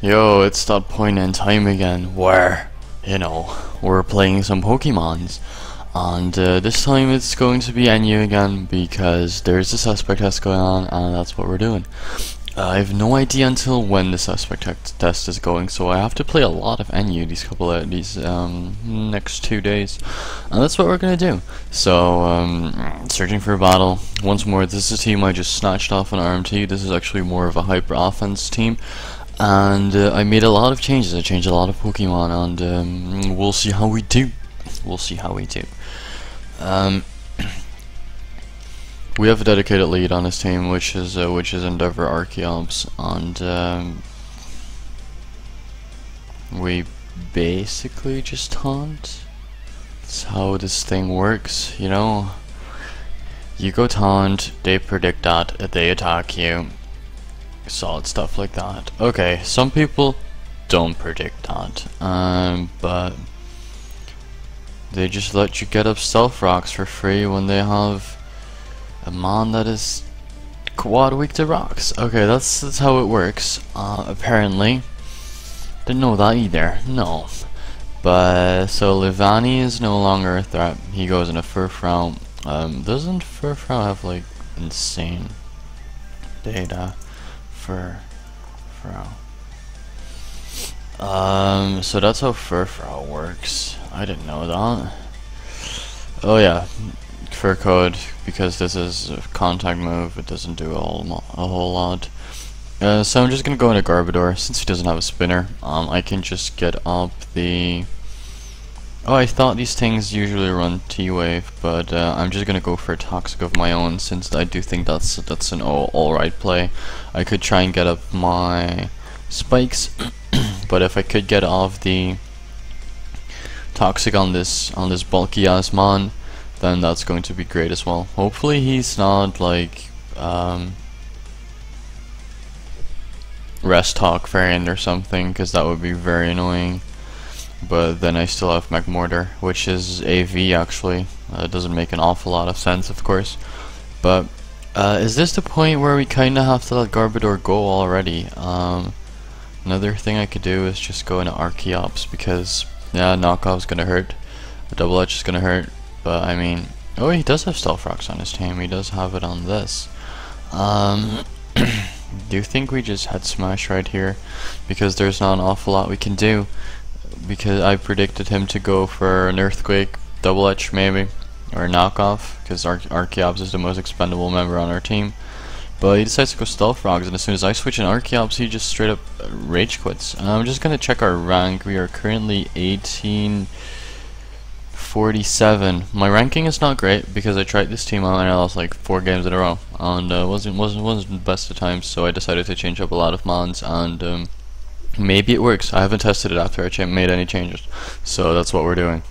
Yo, it's that point in time again where, we're playing some Pokemons. And this time it's going to be NU again because there's a suspect test going on and that's what we're doing. I have no idea until when the suspect test is going, so I have to play a lot of NU these next 2 days, and that's what we're gonna do. So searching for a battle once more. This is a team I just snatched off an RMT. This is actually more of a hyper offense team, and I made a lot of changes. I changed a lot of Pokemon, and we'll see how we do. We'll see how we do. We have a dedicated lead on this team, which is Endeavor Archeops, and we basically just taunt. That's how this thing works, you know. You go taunt, they predict that, they attack you. Solid stuff like that. Okay, some people don't predict that, but they just let you get up Stealth Rocks for free when they have a mon that is quad weak to rocks. Okay, that's how it works. Apparently, didn't know that either. No, but so Livani is no longer a threat. He goes in a Furfrou. Doesn't Furfrou have like insane data? Furfrou. So that's how Furfrou works. I didn't know that. Oh yeah. Fur code, because this is a contact move, it doesn't do a whole lot. So I'm just gonna go into Garbodor since he doesn't have a spinner. I can just get up the. Oh, I thought these things usually run T-Wave, but I'm just gonna go for a Toxic of my own since I do think that's an alright play. I could try and get up my spikes, but if I could get off the Toxic on this bulky ass mon, then that's going to be great as well. Hopefully he's not like Rest Talk variant or something, because that would be very annoying. But then I still have Magmortar, which is AV actually. It doesn't make an awful lot of sense, of course. But is this the point where we kinda have to let Garbodor go already? Another thing I could do is just go into Archeops, because yeah, Knockoff's gonna hurt. The Double Edge is gonna hurt. But I mean, oh, he does have Stealth Rocks on his team. He does have it on this. Do you think we just head smash right here? Because there's not an awful lot we can do. Because I predicted him to go for an Earthquake, Double Edge maybe, or a Knockoff, because Archeops is the most expendable member on our team. But he decides to go Stealth Rocks, and as soon as I switch in Archeops, he just straight up rage quits. I'm just gonna check our rank. We are currently 1847. My ranking is not great because I tried this team out and I lost like 4 games in a row, and wasn't the best of times. So I decided to change up a lot of mons, and maybe it works. I haven't tested it after I made any changes, so that's what we're doing.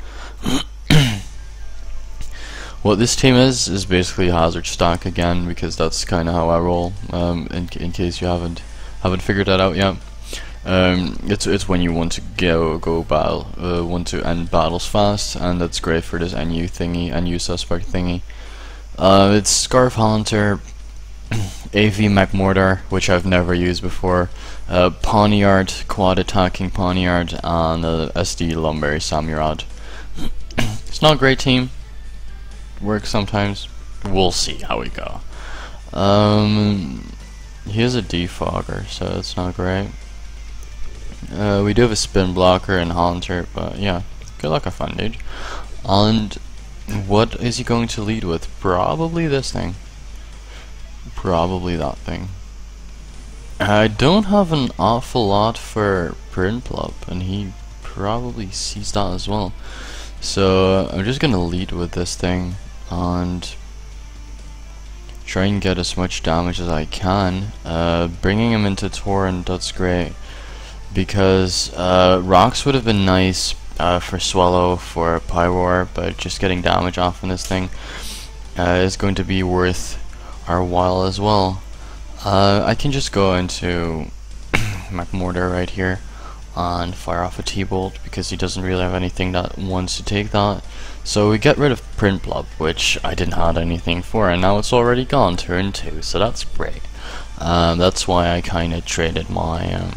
What this team is basically Hazard Stack again, because that's kind of how I roll. In case you haven't figured that out yet. It's when you want to go battle, want to end battles fast, and that's great for this NU thingy, NU suspect thingy. It's Scarf Haunter, AV Magmortar, which I've never used before, Pawniard, quad attacking Pawniard, and SD Lumberry Samurott. It's not a great team. Works sometimes. We'll see how we go. He has a defogger, so it's not great. We do have a spin blocker and Haunter, but yeah, good luck, have fun, dude. And what is he going to lead with? Probably this thing. Probably that thing. I don't have an awful lot for Prinplup, and he probably sees that as well. So I'm just gonna lead with this thing and try and get as much damage as I can. Bringing him into Torrent, that's great, because Rocks would have been nice for Swallow, for Pyroar, but just getting damage off on this thing is going to be worth our while as well. I can just go into Magmortar right here and fire off a T-Bolt, because he doesn't really have anything that wants to take that. So we get rid of Prinplup, which I didn't have anything for, and now it's already gone turn 2, so that's great. That's why I kind of traded my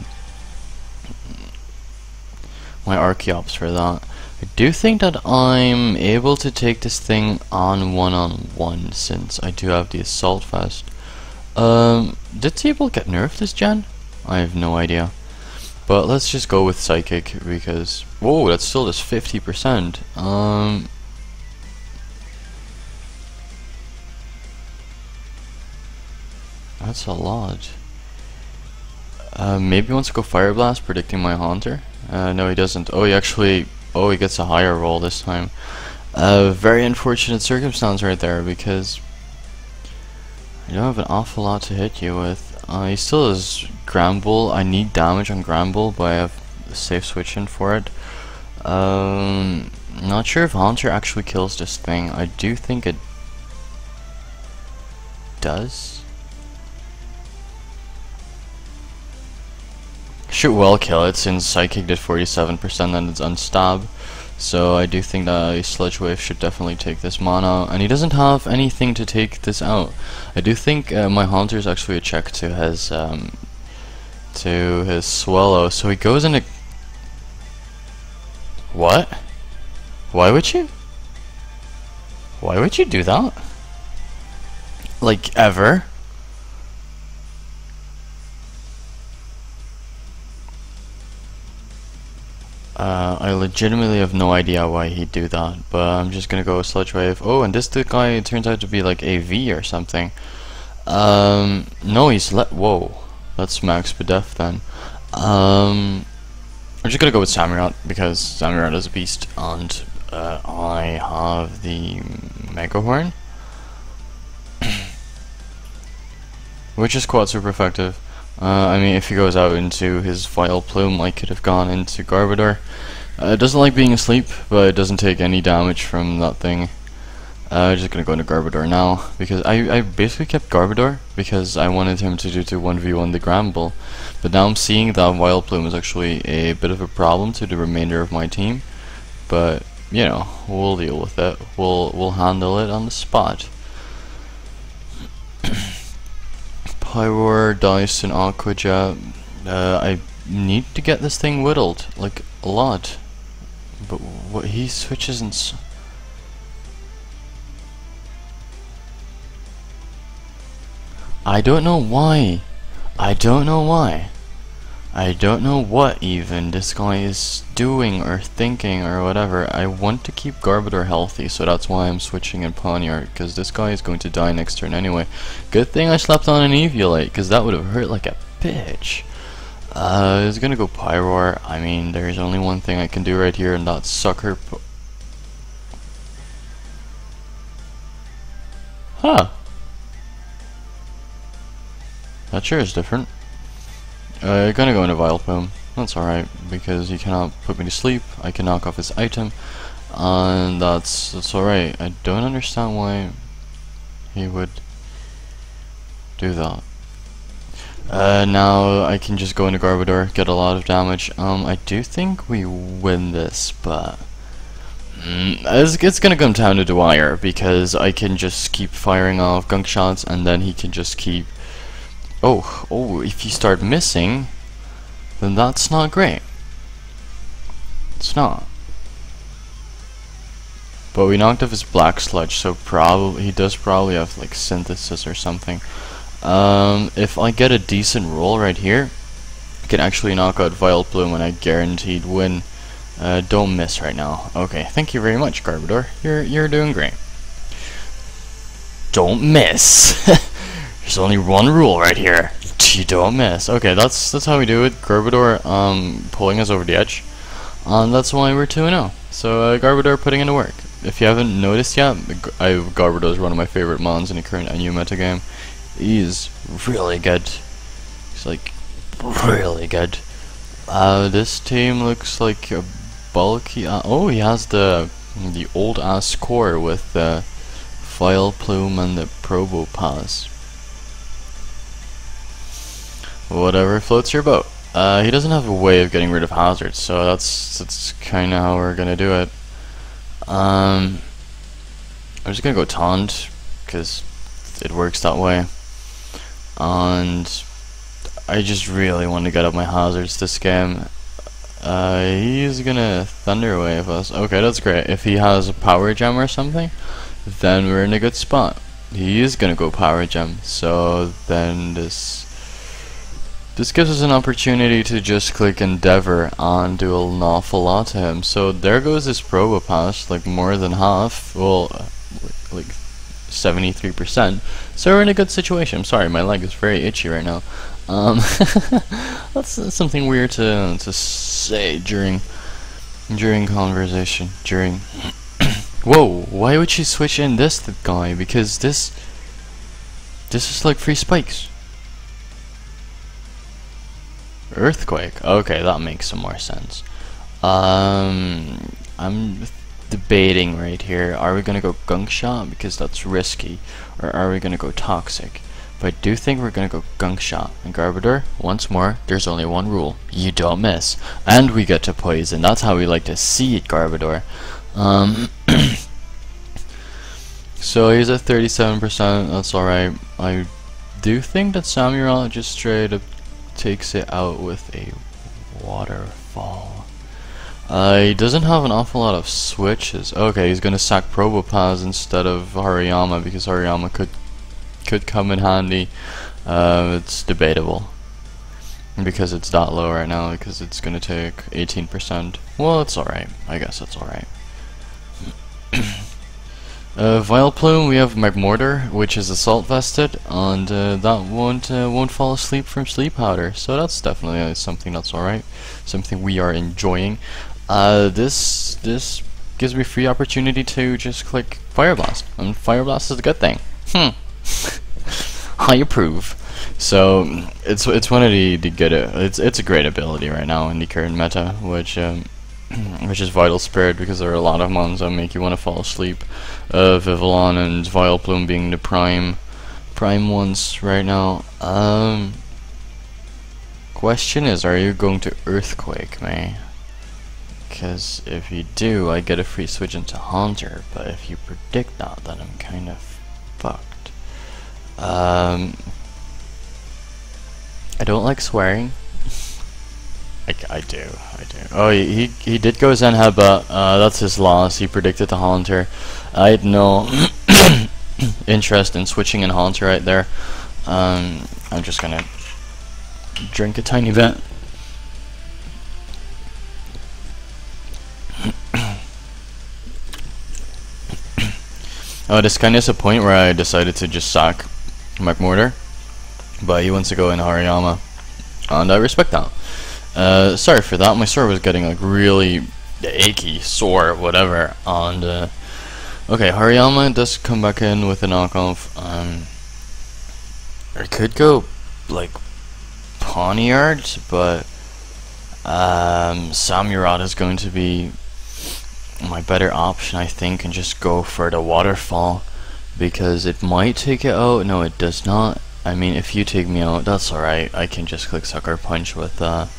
my Archeops for that. I do think that I'm able to take this thing on one-on-one since I do have the Assault Vest. Did Sable get nerfed this gen? I have no idea. But let's just go with Psychic because whoa, that's still just 50%. That's a lot. Maybe he wants to go Fire Blast, predicting my Haunter. No, he doesn't. Oh, he gets a higher roll this time. Very unfortunate circumstance right there because I don't have an awful lot to hit you with. He still has Gramble. I need damage on Gramble, but I have a safe switch in for it. Not sure if Haunter actually kills this thing. I do think it does. Should well kill it since Psychic did 47% and it's unstab. So I do think that a Sludge Wave should definitely take this mana, and he doesn't have anything to take this out. I do think my Haunter is actually a check to his Swallow, so he goes into. What? Why would you? Why would you do that? Like ever? I legitimately have no idea why he'd do that, but I'm just gonna go Sludge Wave. Oh, and this guy turns out to be like AV or something. No, he's whoa, that's Max Bedef then. I'm just gonna go with Samurott because Samurott is a beast, and I have the Mega Horn, which is quite super effective. I mean, if he goes out into his Vile Plume, I could have gone into Garbodor. It doesn't like being asleep, but it doesn't take any damage from that thing. I'm just gonna go into Garbodor now, because I basically kept Garbodor because I wanted him to do 1v1 the Gramble. But now I'm seeing that Vile Plume is actually a bit of a problem to the remainder of my team. But, you know, we'll deal with it. We'll handle it on the spot. Pyroar, Dice, and Aqua Jet. I need to get this thing whittled, like, a lot. But what he switches and I don't know why. I don't know why. I don't know what even this guy is doing or thinking or whatever. I want to keep Garbodor healthy, so that's why I'm switching in Pawniard, because this guy is going to die next turn anyway. Good thing I slept on an Eviolite, because that would have hurt like a bitch. He's gonna go Pyroar. I mean, there's only one thing I can do right here, and that's sucker. Huh. That sure is different. Gonna go into Vileplume. That's alright, because he cannot put me to sleep. I can knock off his item, and that's alright. I don't understand why he would do that. Now I can just go into Garbodor, get a lot of damage. I do think we win this, but it's gonna come down to Dwyer, because I can just keep firing off gunk shots, and then he can just keep. Oh, if you start missing, then that's not great. It's not. But we knocked off his Black Sludge, so he does probably have like Synthesis or something. If I get a decent roll right here, I can actually knock out Vileplume and I guaranteed win. Don't miss right now. Okay, thank you very much, Garbodor. You're doing great. Don't miss. There's only one rule right here. You don't miss. Okay, that's how we do it. Garbodor pulling us over the edge. And that's why we're 2-0. So Garbodor putting into work. If you haven't noticed yet, Garbodor is one of my favorite mons in the current NU metagame. He's really good. He's like really good. This team looks like a bulky. Oh, he has the old ass core with the Vileplume and the Probopass. Whatever floats your boat. He doesn't have a way of getting rid of hazards, so that's kind of how we're gonna do it. I'm just gonna go Taunt because it works that way, and I just really want to get up my hazards this game. He's gonna Thunder Wave us. Okay, that's great. If he has a Power Gem or something, then we're in a good spot. He is gonna go Power Gem, so then this gives us an opportunity to just click Endeavor and do an awful lot to him. So there goes his Probopass, like more than half. Well, like 73%. So we're in a good situation. I'm sorry, my leg is very itchy right now. That's something weird to say during conversation. Whoa, why would she switch in this guy? Because this is like free spikes. Earthquake. Okay, that makes some more sense. I'm debating right here. Are we gonna go Gunk Shot because that's risky, or are we gonna go Toxic? But I do think we're gonna go Gunk Shot. And Garbodor, once more, there's only one rule: you don't miss, and we get to poison. That's how we like to see it, Garbodor. So he's at 37%. That's all right. I do think that Samurott just straight up takes it out with a Waterfall. He doesn't have an awful lot of switches. Okay, he's gonna sack Probopass instead of Hariyama because Hariyama could come in handy. It's debatable because it's that low right now because it's gonna take 18%. Well, it's alright. I guess it's alright. Vileplume, we have McMortar, which is Assault Vested, and that won't fall asleep from Sleep Powder, so that's definitely something that's alright, something we are enjoying. This gives me free opportunity to just click Fire Blast, and Fire Blast is a good thing. I approve. So it's one of the good. It's a great ability right now in the current meta, which is Vital Spirit, because there are a lot of mons that make you want to fall asleep. Vivillon and Vileplume being the prime ones right now. Question is, are you going to Earthquake me? Because if you do, I get a free switch into Haunter, but if you predict that, then I'm kind of fucked. I don't like swearing. I do. Oh, he did go Zen Headbutt. That's his loss. He predicted the Haunter. I had no interest in switching in Haunter right there. I'm just gonna drink a tiny bit. Oh, this kind of is a point where I decided to just sack McMortar, but he wants to go in Hariyama, and I respect that. Sorry for that, my sword was getting like really achy, sore, whatever, and okay, Hariyama does come back in with a knockoff. I could go like Pawniard, but Samurott is going to be my better option, I think, and just go for the Waterfall, because it might take it out. No, it does not. I mean, if you take me out, that's alright. I can just click Sucker Punch with the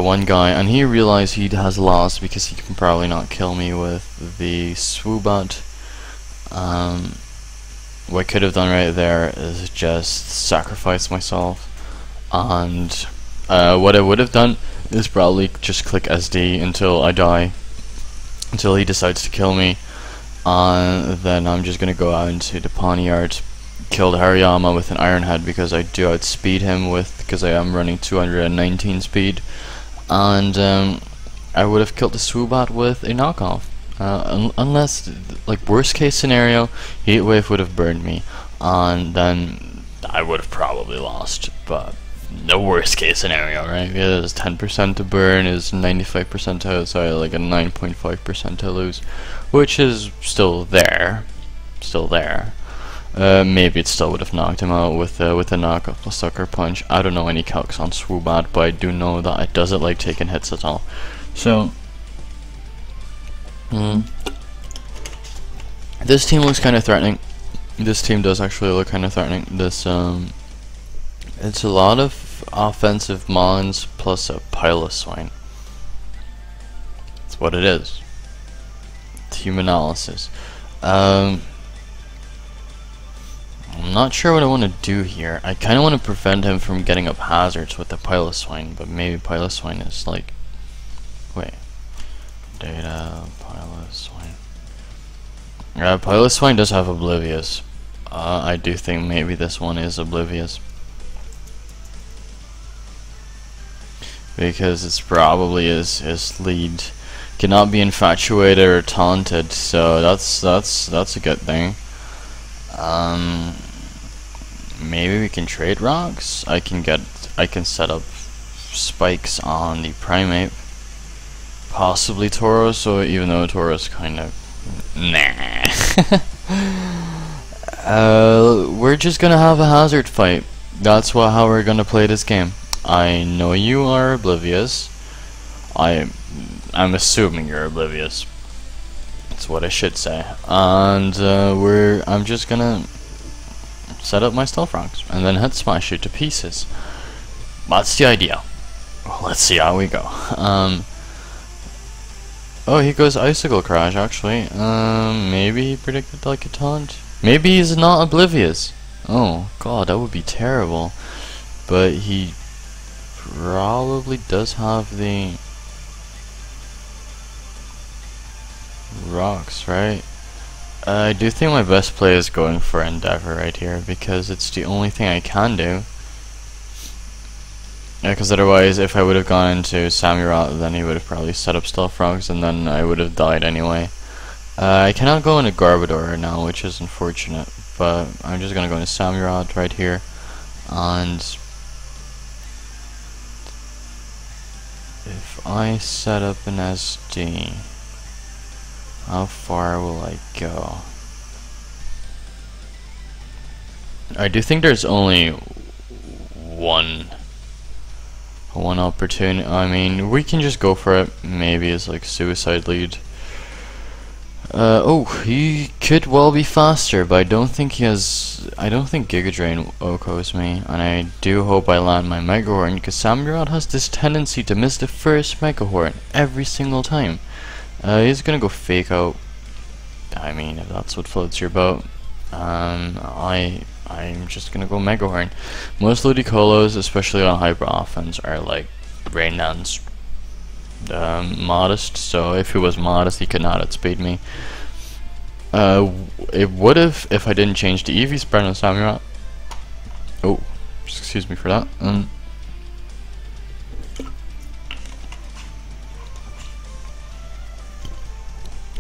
one guy, and he realized he has lost because he can probably not kill me with the Swoobat. What I could have done right there is just sacrifice myself, and what I would have done is probably just click SD until I die, until he decides to kill me, then I'm just gonna go out into the Pawniard, kill the Hariyama with an Iron Head because I do outspeed him because I am running 219 speed, and I would have killed the Swoobat with a knockoff. Unless, like, worst case scenario, Heat Wave would have burned me, and then I would have probably lost, but no worst case scenario, right? It is 10% to burn, is 95% to, sorry, like a 9.5% to lose, which is still there. Maybe it still would have knocked him out with a knockoff, a Sucker Punch. I don't know any calcs on Swoobat, but I do know that it doesn't like taking hits at all. So this team looks kind of threatening. This team does actually look kind of threatening. This it's a lot of offensive mons plus a Piloswine. That's what it is. Team analysis. I'm not sure what I want to do here. I kind of want to prevent him from getting up hazards with the Piloswine, but maybe Piloswine is like... Wait. Data, Piloswine. Piloswine does have Oblivious. I do think maybe this one is Oblivious. Because it's probably his lead cannot be infatuated or taunted, so that's a good thing. Maybe we can trade rocks. I can set up spikes on the Primate, possibly Tauros. So even though Tauros kind of nah, we're just gonna have a hazard fight. That's how we're gonna play this game. I know you are oblivious. I'm assuming you're oblivious. That's what I should say. And I'm just gonna set up my stealth rocks and then head smash it to pieces. That's the idea. Well, let's see how we go. Oh, he goes Icicle Crash actually. Maybe he predicted like a taunt. Maybe he's not oblivious. Oh god, that would be terrible. But he probably does have the rocks, right? I do think my best play is going for Endeavor right here because it's the only thing I can do. Yeah, because otherwise if I would have gone into Samurott, then he would have probably set up Stealth Rocks and then I would have died anyway. I cannot go into Garbodor now, which is unfortunate, but I'm just gonna go into Samurott right here. And if I set up an SD, how far will I go? I do think there's only one opportunity. I mean, we can just go for it. Maybe it's like suicide lead. Oh, he could well be faster, but I don't think he has. I don't think Giga Drain Okos me, and I do hope I land my Mega Horn because Samurott has this tendency to miss the first Mega Horn every single time. He's gonna go Fake Out. I mean, if that's what floats your boat. I'm just gonna go Mega Horn. Most Ludicolo's, especially on Hyper Offense, are like Rain Dance modest, so if he was modest, he could not outspeed me. It would have if I didn't change the Eevee spread on Samurott. Oh, excuse me for that.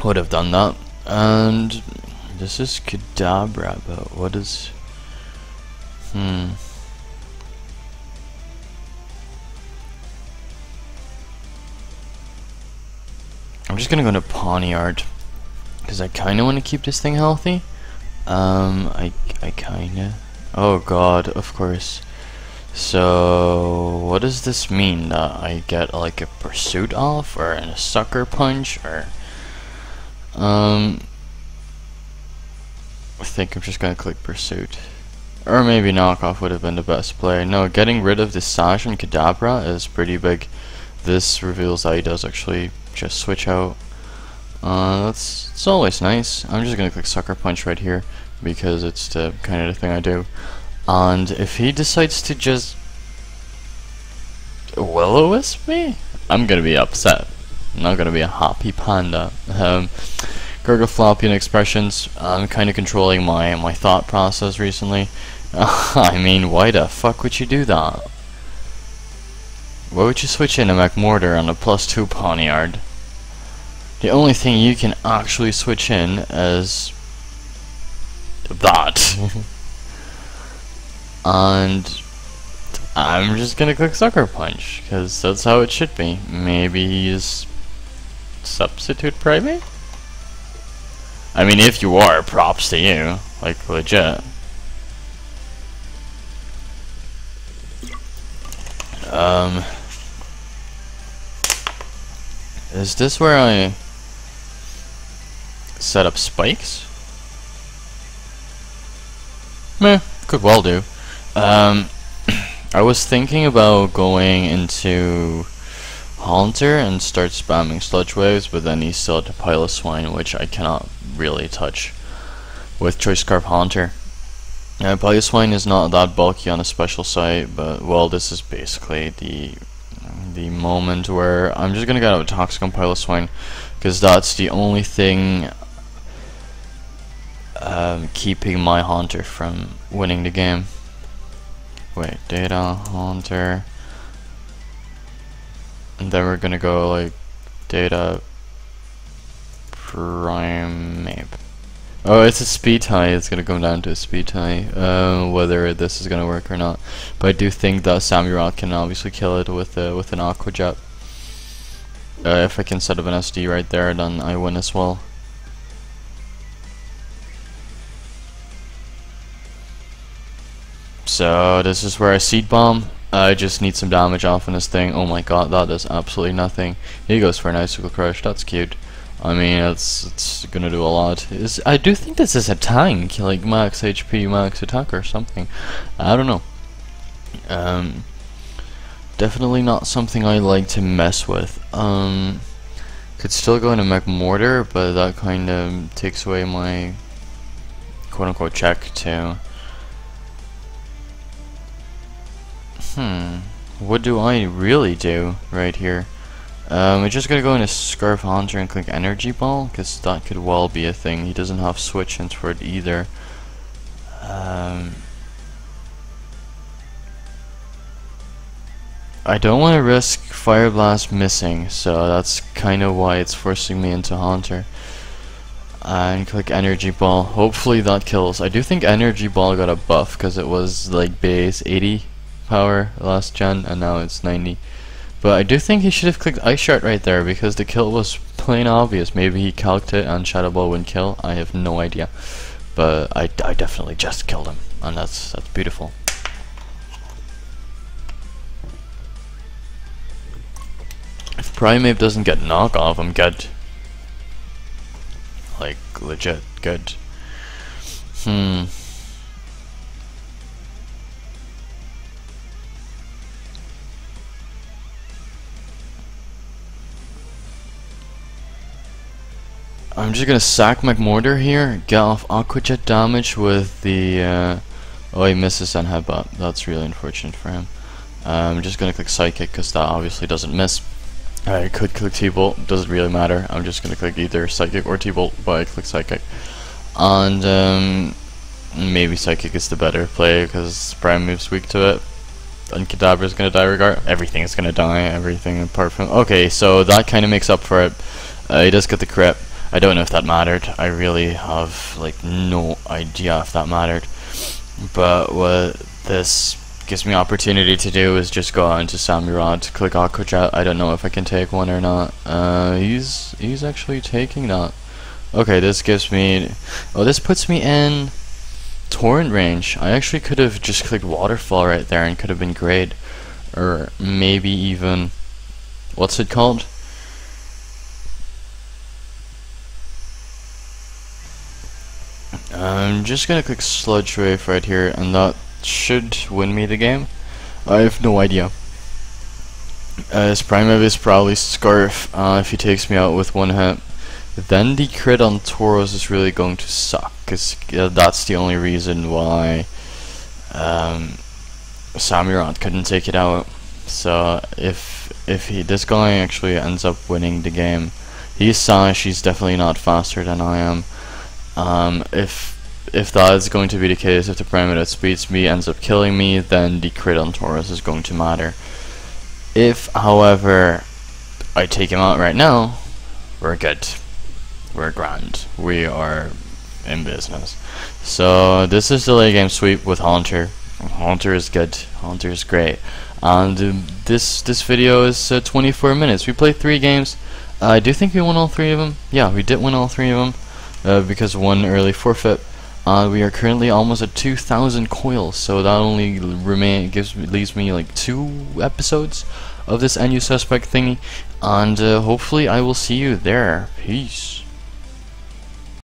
Would have done that. And this is Kadabra, but what is... I'm just gonna go into Pawniard because I kind of want to keep this thing healthy. I kind of... Oh god, of course. So what does this mean? That I get like a Pursuit off or a Sucker Punch or... I think I'm just gonna click Pursuit. Or maybe Knockoff would have been the best play. No, getting rid of the Sash and Kadabra is pretty big. This reveals that he does actually just switch out. It's always nice. I'm just gonna click Sucker Punch right here because it's the kind of the thing I do. And if he decides to just Will-O-Wisp me, I'm gonna be upset. I'm not gonna be a happy panda. Gurgaflopian expressions. I'm kind of controlling my thought process recently. I mean, why the fuck would you do that? Why would you switch in a McMortar on a +2 Pawniard? The only thing you can actually switch in is that. And I'm just gonna click Sucker Punch because that's how it should be. Maybe he's Substitute Primate? I mean, if you are, props to you. Like, legit. Is this where I set up spikes? Meh, could well do. I was thinking about going into Haunter and start spamming Sludge Waves, but then he still had to Piloswine, which I cannot really touch with Choice Scarf Haunter. Piloswine is not that bulky on a special site, but well, this is basically the moment where I'm just gonna get out of Toxic on Piloswine, because that's the only thing keeping my Haunter from winning the game. Wait, data, Haunter, and then we're gonna go like data, Primeape. Oh, it's a speed tie. It's gonna come down to a speed tie, whether this is gonna work or not. But I do think that Samurott can obviously kill it with an Aqua Jet. If I can set up an SD right there, then I win as well. So this is where I Seed Bomb. I just need some damage off on this thing. Oh my god, that does absolutely nothing. He goes for an Icicle Crush. That's cute. I mean, it's gonna do a lot. I do think this is a tank, like max HP, max attack or something. I don't know. Definitely not something I like to mess with. Could still go into Mech Mortar, but that kind of takes away my quote-unquote check too. What do I really do right here? We're just gonna go into Scarf Haunter and click Energy Ball, because that could well be a thing. He doesn't have switch into it either. I don't want to risk Fire Blast missing, so that's kind of why it's forcing me into Haunter. And click Energy Ball. Hopefully that kills. I do think Energy Ball got a buff, because it was like base 80 power last gen, and now it's 90. But I do think he should have clicked Ice Shard right there, because the kill was plain obvious. Maybe he calced it and Shadow Ball wouldn't kill. I have no idea. But I definitely just killed him, and that's beautiful. If Primeape doesn't get knockoff, I'm good. Like, legit good. I'm just gonna sack McMortar here, get off Aqua Jet damage with the oh, he misses on Headbutt. That's really unfortunate for him. I'm just gonna click Psychic, because that obviously doesn't miss. I could click T-Bolt, doesn't really matter. I'm just gonna click either Psychic or T-Bolt, but I click Psychic. And maybe Psychic is the better play, because Primeape's weak to it. And Kadabra's gonna die regardless. Everything's gonna die, everything apart from... Okay, so that kinda makes up for it. He does get the crit. I don't know if that mattered. I really have like no idea if that mattered. But what this gives me opportunity to do is just go on to Samurott, click Aqua Jet. I don't know if I can take one or not. He's actually taking that. Okay, this gives me... Oh, this puts me in Torrent range. I actually could have just clicked Waterfall right there and could have been great. Or maybe even... What's it called? I'm just gonna click Sludge Wave right here, and that should win me the game. I have no idea. His Primeape is probably Scarf if he takes me out with one hit. Then the crit on Tauros is really going to suck, because that's the only reason why Samurott couldn't take it out. So if this guy actually ends up winning the game, he's Sash, he's definitely not faster than I am. If that is going to be the case, if the Primeape that speeds me ends up killing me, then the crit on Tauros is going to matter. If, however, I take him out right now, we're good. We're grand. We are in business. So this is the late game sweep with Haunter. Haunter is good. Haunter is great. And this video is 24 minutes. We played 3 games. I do think we won all 3 of them. Yeah, we did win all 3 of them. Because one early forfeit. We are currently almost at 2,000 coils, so that only leaves me like 2 episodes of this NU Suspect thingy, and hopefully I will see you there. Peace.